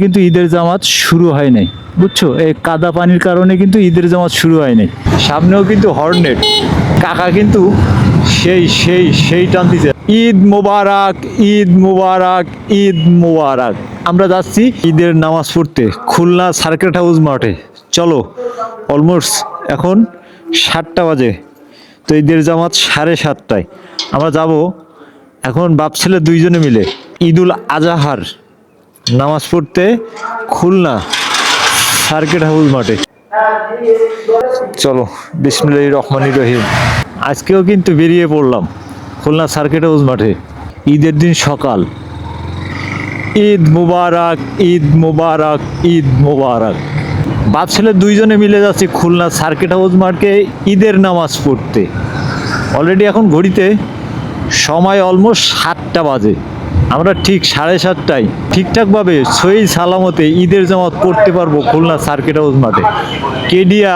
কিন্তু ঈদের জামাত শুরু হয় নাই, বুঝছো? এই কাদা পানির কারণে কিন্তু ঈদের জামাত শুরু হয় নাই। সামনেও কিন্তু হর্নেট, কাকা কিন্তু সেই টানতেছে, ঈদ মোবারক, ঈদ মোবারক, ঈদ মোবারক। আমরা যাচ্ছি ঈদের নামাজ পড়তে খুলনা সার্কিট হাউস মাঠে। চলো, অলমোস্ট এখন 7টা বাজে, তো ঈদের জামাত 7:30টায়। আমরা যাব এখন বাপ ছেলে দুইজনে মিলে ঈদুল আজহার নামাজ পড়তে খুলনা সার্কিট হাউস মাঠে। চলো, বিসমিল্লাহির রহমানির রহিম। আজকেও কিন্তু বেরিয়ে পড়লাম খুলনা সার্কিট হাউস মাঠে। ঈদের দিন সকাল। ঈদ মুবারক, ঈদ মুবারক, ঈদ মুবারক। বাপ ছেলে দুইজনে মিলে যাচ্ছি খুলনা সার্কিট হাউস মাঠে ঈদের নামাজ পড়তে। অলরেডি এখন ঘড়িতে সময় অলমোস্ট 7টা বাজে। আমরা ঠিক 7:30টায় ঠিকঠাকভাবে সহি সালামতে ঈদের জামাত পড়তে পারবো খুলনা সার্কিট হাউস মাঠে কেডিয়া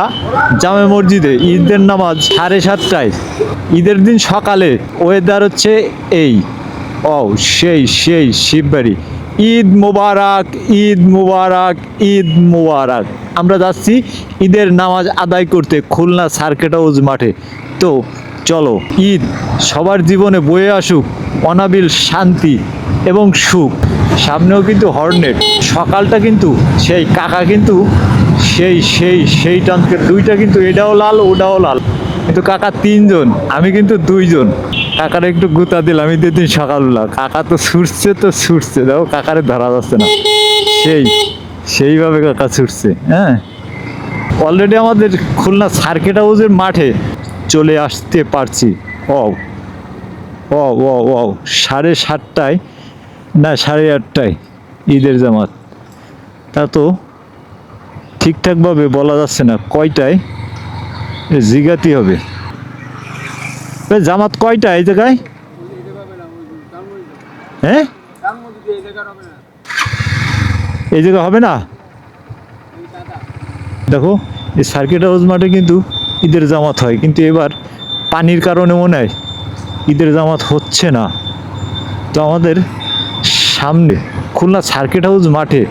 জামে মসজিদে। ঈদের নামাজ 7:30টায়, ঈদের দিন সকালে। ওয়েদার হচ্ছে এই, ও সেই শিববাড়ি। ঈদ মুবারক, ঈদ মুবারক, ঈদ মুবারক। আমরা যাচ্ছি ঈদের নামাজ আদায় করতে খুলনা সার্কিট হাউস মাঠে। তো চলো, ঈদ সবার জীবনে বয়ে আসুক অনাবিল শান্তি এবং সুখ। সামনেও কিন্তু হর্নেট, সকালটা কিন্তু সেই কাকা কিন্তু সেই টানকে দুইটা, কিন্তু এটাও লাল ওটাও লাল, কিন্তু কাকা 3জন, আমি কিন্তু 2জন। কাকার একটু গুতা দিলাম ঈদের দিন সকালবেলা। কাকা তো ছুটছে, দেখো কাকারে ধরা যাচ্ছে না, সেইভাবে কাকা ছুটছে। হ্যাঁ, অলরেডি আমাদের খুলনা সার্কিট হাউসের মাঠে চলে আসতে পারছি। ও ও ও ও 7:30টায় না 8:30টায় ঈদের জামাত। তা তো ঠিকঠাকভাবে বলা যাচ্ছে না কয়টায়, জিগাতি হবে। জামাত কয়টা এই জায়গায়? হ্যাঁ, এই জায়গা হবে না। দেখো, এই সার্কিট হাউস মাঠে কিন্তু ঈদের জামাত হয়, কিন্তু এবার পানির কারণে মনে হয় ঈদের জামাত হচ্ছে না। তো আমাদের সামনে খুলনা সার্কিট হাউস মাঠে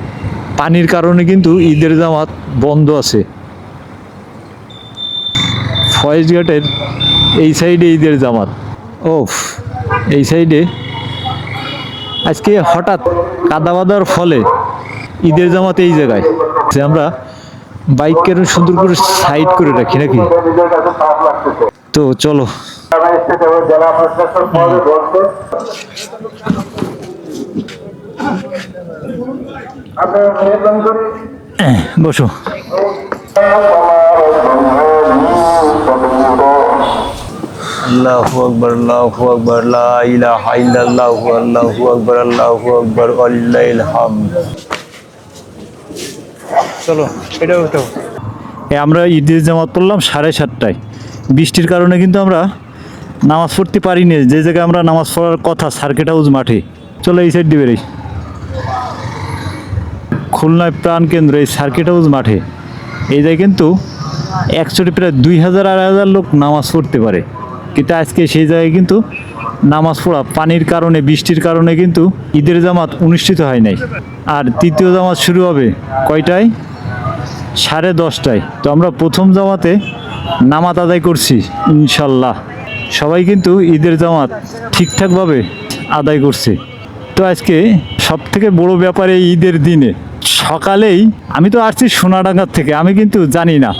পানির কারণে কিন্তু ঈদের জামাত বন্ধ আছে। ফয়েজ ঘাটের এই সাইডে ঈদের জামাত। ও, এই সাইডে আজকে হঠাৎ কাদা বাঁধার ফলে ঈদের জামাত এই জায়গায়। আমরা বাইককে সুন্দর করে সাইড করে রাখি নাকি। তো চলো, বসো। আল্লাহু আকবার, আল্লাহু আকবার, লা ইলাহা ইল্লাল্লাহু, আল্লাহু আকবার, আল্লাহু আকবার, ওয়ালিল্লাহিল হামদ। চলো, এটাও তো আমরা ঈদের জামাত পড়লাম 7:30টায়। বৃষ্টির কারণে কিন্তু আমরা নামাজ পড়তে পারিনি যে জায়গায় আমরা নামাজ পড়ার কথা, সার্কিট হাউস মাঠে। চলো, এই সাইড দিয়ে বেরোই। খুলনায় প্রাণকেন্দ্র এই সার্কিট হাউস মাঠে। এই জায়গায় কিন্তু একচোটে প্রায় 2000-2500 লোক নামাজ পড়তে পারে, কিন্তু আজকে সেই জায়গায় কিন্তু নামাজ পড়া পানির কারণে, বৃষ্টির কারণে কিন্তু ঈদের জামাত অনুষ্ঠিত হয় নাই। আর তৃতীয় জামাত শুরু হবে কয়টায়? 10:30টায়। তো আমরা প্রথম জামাতে নামাজ আদায় করছি ইনশাল্লাহ। সবাই কিন্তু ঈদের জামাত ঠিকঠাকভাবে আদায় করছে। তো আজকে সব থেকে বড় ব্যাপার, এই ঈদের দিনে সকালেই আমি তো আসছি সোনাডাঙ্গার থেকে, আমি কিন্তু জানি না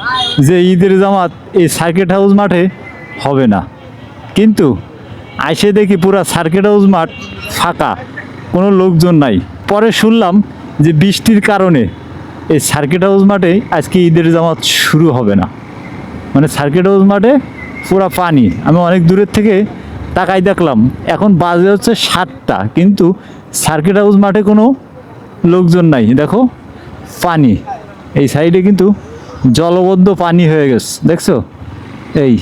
যে ঈদের জামাত এই সার্কিট হাউস মাঠে হবে না। কিন্তু আইসে দেখি পুরা সার্কিট হাউস মাঠ ফাঁকা, কোনো লোকজন নাই। পরে শুনলাম যে বৃষ্টির কারণে এই সার্কিট হাউস মাঠে আজকে ঈদের জামাত শুরু হবে না। মানে সার্কিট হাউস মাঠে পুরা পানি। আমি অনেক দূরের থেকে তাকাই দেখলাম, এখন বাজে হচ্ছে 7টা, কিন্তু সার্কিট হাউস মাঠে কোনো লোকজন নাই। দেখো পানি, এই সাইডে কিন্তু জলবদ্ধ পানি হয়ে গেছে, দেখছো? এই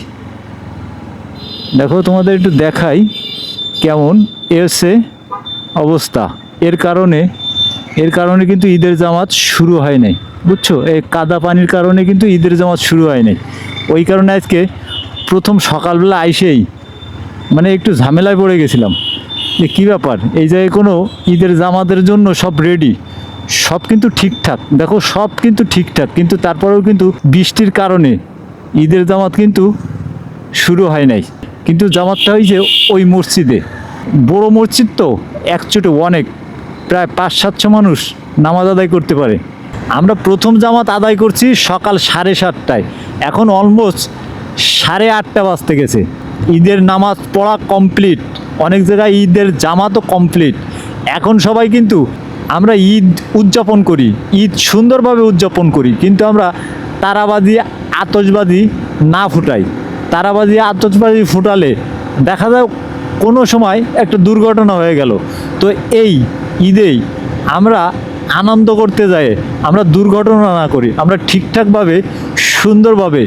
দেখো, তোমাদের একটু দেখাই কেমন এসে অবস্থা। এর কারণে কিন্তু ঈদের জামাত শুরু হয় নাই, বুঝছো? এই কাদা পানির কারণে কিন্তু ঈদের জামাত শুরু হয় নাই। ওই কারণে আজকে প্রথম সকালবেলা আইসেই মানে একটু ঝামেলায় পড়ে গেছিলাম যে কী ব্যাপার, এই জায়গায় কোনো ঈদের জামাতের জন্য সব রেডি, সব কিন্তু ঠিকঠাক, দেখো সব কিন্তু ঠিকঠাক, কিন্তু তারপরেও কিন্তু বৃষ্টির কারণে ঈদের জামাত কিন্তু শুরু হয় নাই। কিন্তু জামাতটা হয়েছে ওই মসজিদে, বড় মসজিদ তো, একচোটে অনেক, প্রায় 500-700 মানুষ নামাজ আদায় করতে পারে। আমরা প্রথম জামাত আদায় করছি সকাল 7:30টায়, এখন অলমোস্ট 8:30 বাজতে গেছে। ঈদের নামাজ পড়া কমপ্লিট, অনেক জায়গায় ঈদের জামাতও কমপ্লিট। এখন সবাই কিন্তু আমরা ঈদ উদযাপন করি, ঈদ সুন্দরভাবে উদযাপন করি, কিন্তু আমরা তারাবাজি আতশবাজি না ফুটাই। তারাবাজি আতশবাজি ফুটালে দেখা যায় কোনো সময় একটা দুর্ঘটনা হয়ে গেল। তো এই ঈদেই আমরা আনন্দ করতে যাই, আমরা দুর্ঘটনা না করি, আমরা ঠিকঠাকভাবে সুন্দরভাবে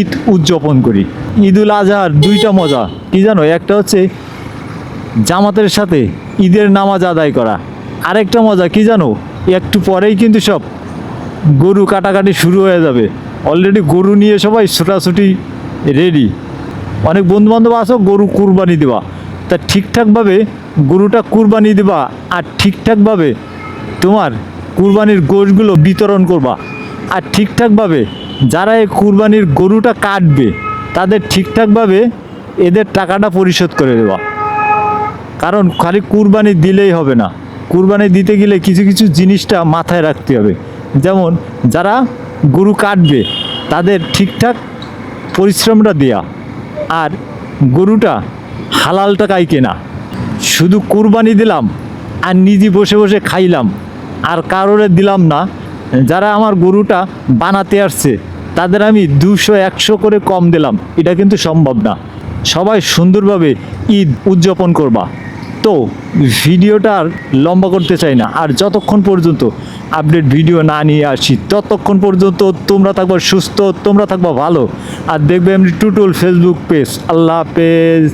ঈদ উদযাপন করি। ঈদুল আজহার দুইটা মজা কি জানো, একটা হচ্ছে জামাতের সাথে ঈদের নামাজ আদায় করা, আরেকটা মজা কি জানো, একটু পরেই কিন্তু সব গরু কাটাকাটি শুরু হয়ে যাবে। অলরেডি গরু নিয়ে সবাই ছোটাছুটি রেডি। অনেক বন্ধুবান্ধব আসো গরু কুরবানি দেওয়া, তা ঠিকঠাকভাবে গরুটা কুরবানি দেবা, আর ঠিকঠাকভাবে তোমার কুরবানির গোশগুলো বিতরণ করবা, আর ঠিকঠাকভাবে যারা এই কুরবানির গরুটা কাটবে তাদের ঠিকঠাকভাবে এদের টাকাটা পরিশোধ করে দেওয়া। কারণ খালি কুরবানি দিলেই হবে না, কুরবানি দিতে গেলে কিছু কিছু জিনিসটা মাথায় রাখতে হবে। যেমন যারা গরু কাটবে তাদের ঠিকঠাক পরিশ্রমটা দেয়া, আর গরুটা হালাল টাকায় কেনা। শুধু কুরবানি দিলাম আর নিজে বসে বসে খাইলাম আর কারোরে দিলাম না, যারা আমার গরুটা বানাতে আসছে তাদের আমি 200-100 করে কম দিলাম, এটা কিন্তু সম্ভব না। সবাই সুন্দরভাবে ঈদ উদযাপন করবা। তো ভিডিওটা আর লম্বা করতে চাই না, আর যতক্ষণ পর্যন্ত আপডেট ভিডিও না নিয়ে আসি ততক্ষণ পর্যন্ত তোমরা থাকবা সুস্থ, তোমরা থাকবা ভালো, আর দেখবে এমনি টুটুল ফেসবুক পেজ। আল্লাহ হাফেজ।